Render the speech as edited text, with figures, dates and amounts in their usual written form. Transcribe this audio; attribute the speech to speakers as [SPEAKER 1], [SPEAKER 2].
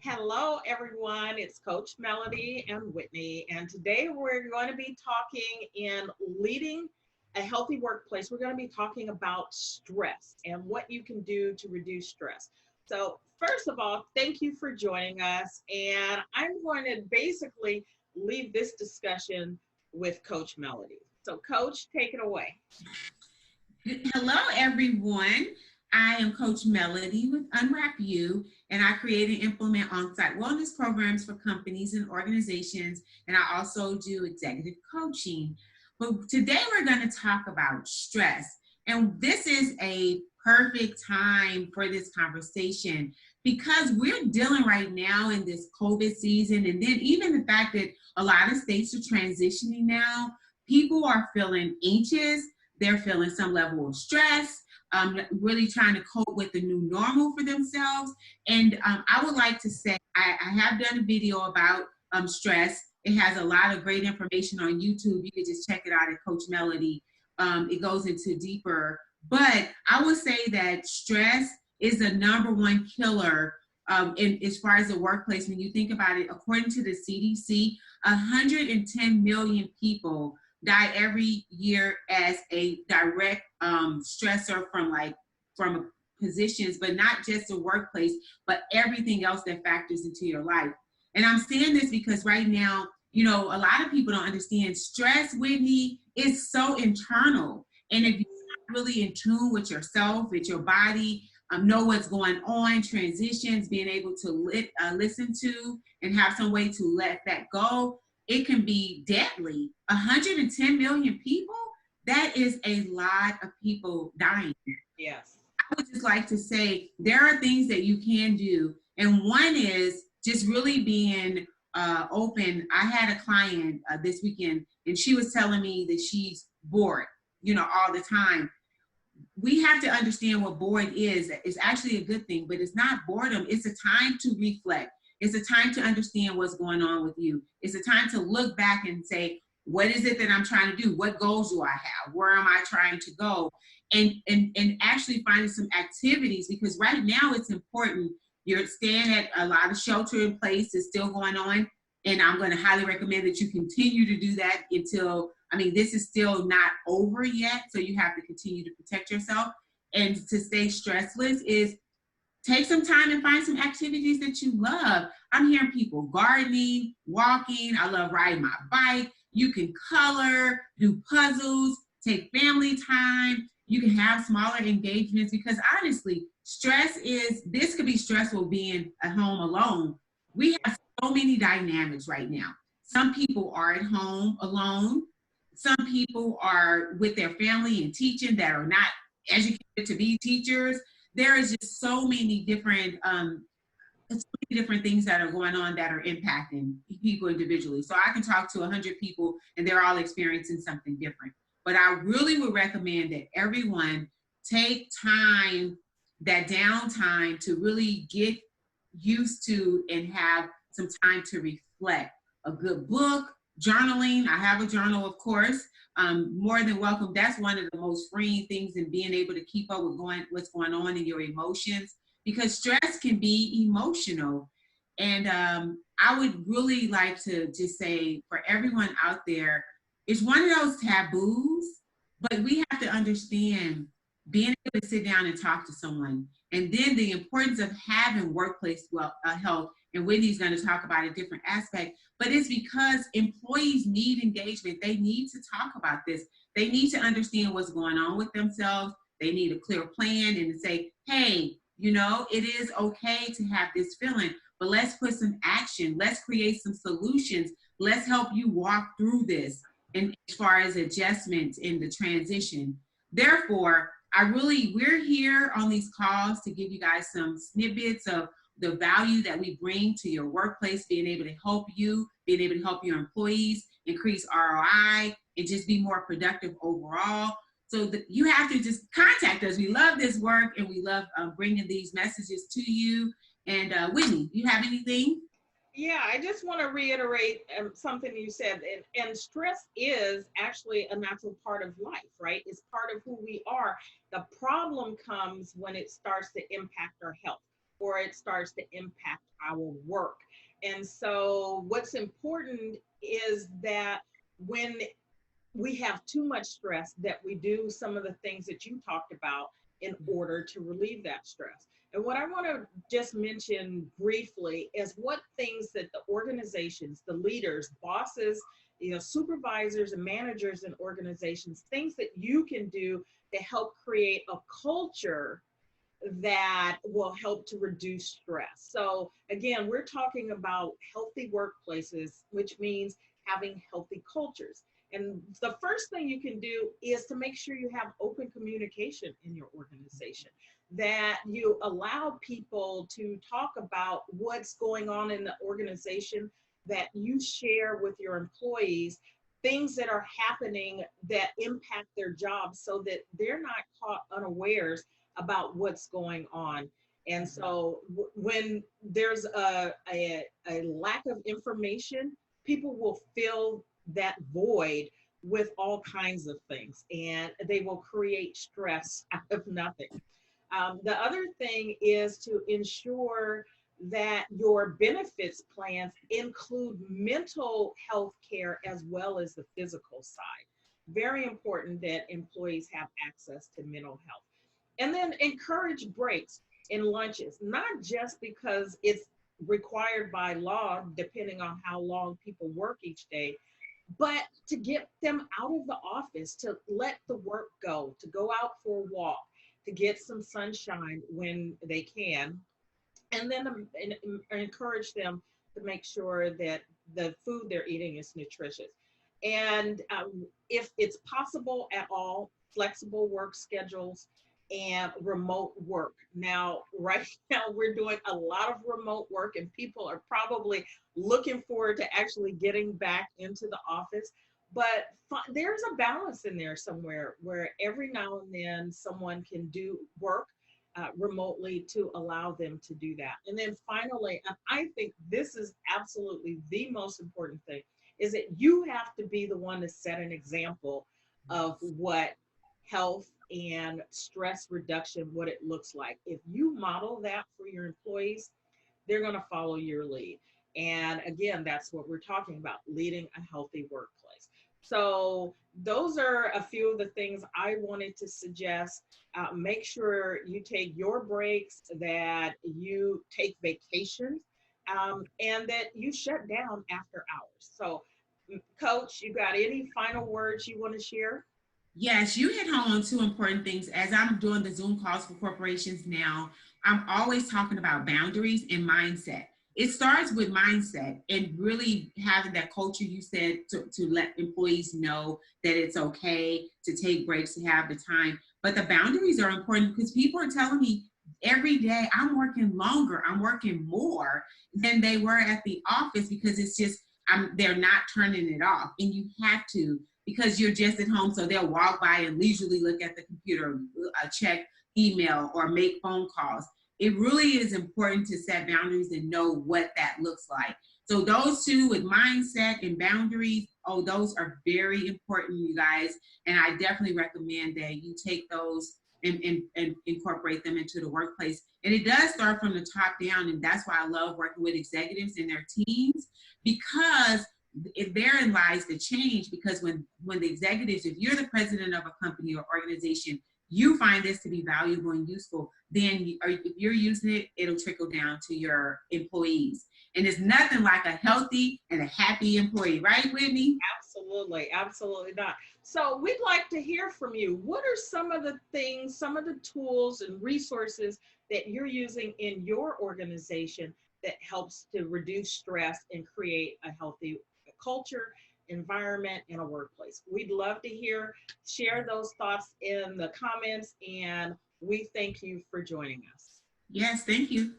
[SPEAKER 1] Hello, everyone. It's Coach Melody and Whitney, and today we're going to be talking in leading a healthy workplace. We're going to be talking about stress and what you can do to reduce stress. So, first of all, thank you for joining us, and I'm going to basically leave this discussion with Coach Melody. So, Coach, take it away.
[SPEAKER 2] Hello, everyone. I am Coach Melody with Unwrap You, and I create and implement on site wellness programs for companies and organizations, and I also do executive coaching. But today we're going to talk about stress, and this is a perfect time for this conversation because we're dealing right now in this COVID season, and then even the fact that a lot of states are transitioning now, people are feeling anxious, they're feeling some level of stress, really trying to cope with the new normal for themselves. And I would like to say I have done a video about stress. It has a lot of great information on YouTube. You can just check it out at Coach Melody. It goes into deeper. But I would say that stress is the number one killer as far as the workplace. When you think about it, according to the CDC, 110 million people die every year as a direct stressor from positions, but not just the workplace, but everything else that factors into your life. And I'm saying this because right now, you know, a lot of people don't understand stress, Whitney, is so internal. And if you're not really in tune with yourself, with your body, know what's going on, transitions, being able to listen to and have some way to let that go, it can be deadly. 110 million people, that is a lot of people dying.
[SPEAKER 1] Yes.
[SPEAKER 2] I would just like to say there are things that you can do. And one is just really being open. I had a client this weekend, and she was telling me that she's bored, you know, all the time. We have to understand what bored is. It's actually a good thing, but it's not boredom. It's a time to reflect. It's a time to understand what's going on with you. It's a time to look back and say, what is it that I'm trying to do? What goals do I have? Where am I trying to go? And actually finding some activities, because right now it's important. You're staying at a lot of shelter in place is still going on. And I'm going to highly recommend that you continue to do that until, I mean, this is still not over yet. So you have to continue to protect yourself. And to stay stressless is take some time and find some activities that you love. I'm hearing people gardening, walking. I love riding my bike. You can color, do puzzles, take family time. You can have smaller engagements because honestly, this could be stressful being at home alone. We have so many dynamics right now. Some people are at home alone. Some people are with their family and teaching that are not educated to be teachers. There is just so many different things that are going on that are impacting people individually. So I can talk to 100 people and they're all experiencing something different. But I really would recommend that everyone take time, that downtime, to really get used to and have some time to reflect. A good book, journaling. I have a journal, of course. More than welcome. That's one of the most freeing things in being able to keep up with what's going on in your emotions, because stress can be emotional. And I would really like to just say for everyone out there, it's one of those taboos, but we have to understand being able to sit down and talk to someone. And then the importance of having workplace health. And Whitney's going to talk about a different aspect, but it's because employees need engagement. They need to talk about this. They need to understand what's going on with themselves. They need a clear plan and to say, hey, you know, it is okay to have this feeling, but let's put some action. Let's create some solutions. Let's help you walk through this. And as far as adjustments in the transition, therefore, we're here on these calls to give you guys some snippets of the value that we bring to your workplace, being able to help you, being able to help your employees increase ROI and just be more productive overall. So you have to just contact us. We love this work and we love bringing these messages to you. And Whitney, do you have anything?
[SPEAKER 1] Yeah, I just want to reiterate something you said, and stress is actually a natural part of life, right? It's part of who we are. The problem comes when it starts to impact our health. or it starts to impact our work. And so what's important is that when we have too much stress, that we do some of the things that you talked about in order to relieve that stress. And what I want to just mention briefly is what things that the organizations, the leaders, bosses, supervisors and managers in organizations, things that you can do to help create a culture that will help to reduce stress. So again, we're talking about healthy workplaces, which means having healthy cultures. And the first thing you can do is to make sure you have open communication in your organization, that you allow people to talk about what's going on in the organization, that you share with your employees things that are happening that impact their jobs so that they're not caught unawares about what's going on. And so when there's a lack of information, people will fill that void with all kinds of things, and they will create stress out of nothing. The other thing is to ensure that your benefits plans include mental health care as well as the physical side. Very important that employees have access to mental health. And then encourage breaks and lunches, not just because it's required by law, depending on how long people work each day, but to get them out of the office, to let the work go, to go out for a walk, to get some sunshine when they can, and then encourage them to make sure that the food they're eating is nutritious. And if it's possible at all, flexible work schedules and remote work. Now, right now, we're doing a lot of remote work, and people are probably looking forward to actually getting back into the office. But there's a balance in there somewhere where every now and then someone can do work remotely to allow them to do that. And then finally, and I think this is absolutely the most important thing, is that you have to be the one to set an example of what health and stress reduction, what it looks like. If you model that for your employees, they're going to follow your lead. And again, that's what we're talking about, leading a healthy workplace. So those are a few of the things I wanted to suggest. Make sure you take your breaks, that you take vacations, and that you shut down after hours. So, Coach, you got any final words you want to share?
[SPEAKER 2] Yes, you hit home on two important things. As I'm doing the Zoom calls for corporations now, I'm always talking about boundaries and mindset. It starts with mindset and really having that culture you said to let employees know that it's okay to take breaks, to have the time. But the boundaries are important because people are telling me every day I'm working longer, I'm working more than they were at the office because it's just they're not turning it off. And you have to, because you're just at home. So they'll walk by and leisurely look at the computer, check email, or make phone calls. It really is important to set boundaries and know what that looks like. So those two with mindset and boundaries, oh, those are very important, you guys. And I definitely recommend that you take those and incorporate them into the workplace. And it does start from the top down. And that's why I love working with executives and their teams, because therein lies the change. Because when the executives, if you're the president of a company or organization, you find this to be valuable and useful, then if you're using it, it'll trickle down to your employees. And it's nothing like a healthy and a happy employee, right, Whitney?
[SPEAKER 1] Absolutely, absolutely not. So we'd like to hear from you. What are some of the things, some of the tools and resources that you're using in your organization that helps to reduce stress and create a healthy culture, environment, in a workplace? We'd love to hear, share those thoughts in the comments, and we thank you for joining us.
[SPEAKER 2] Yes, thank you.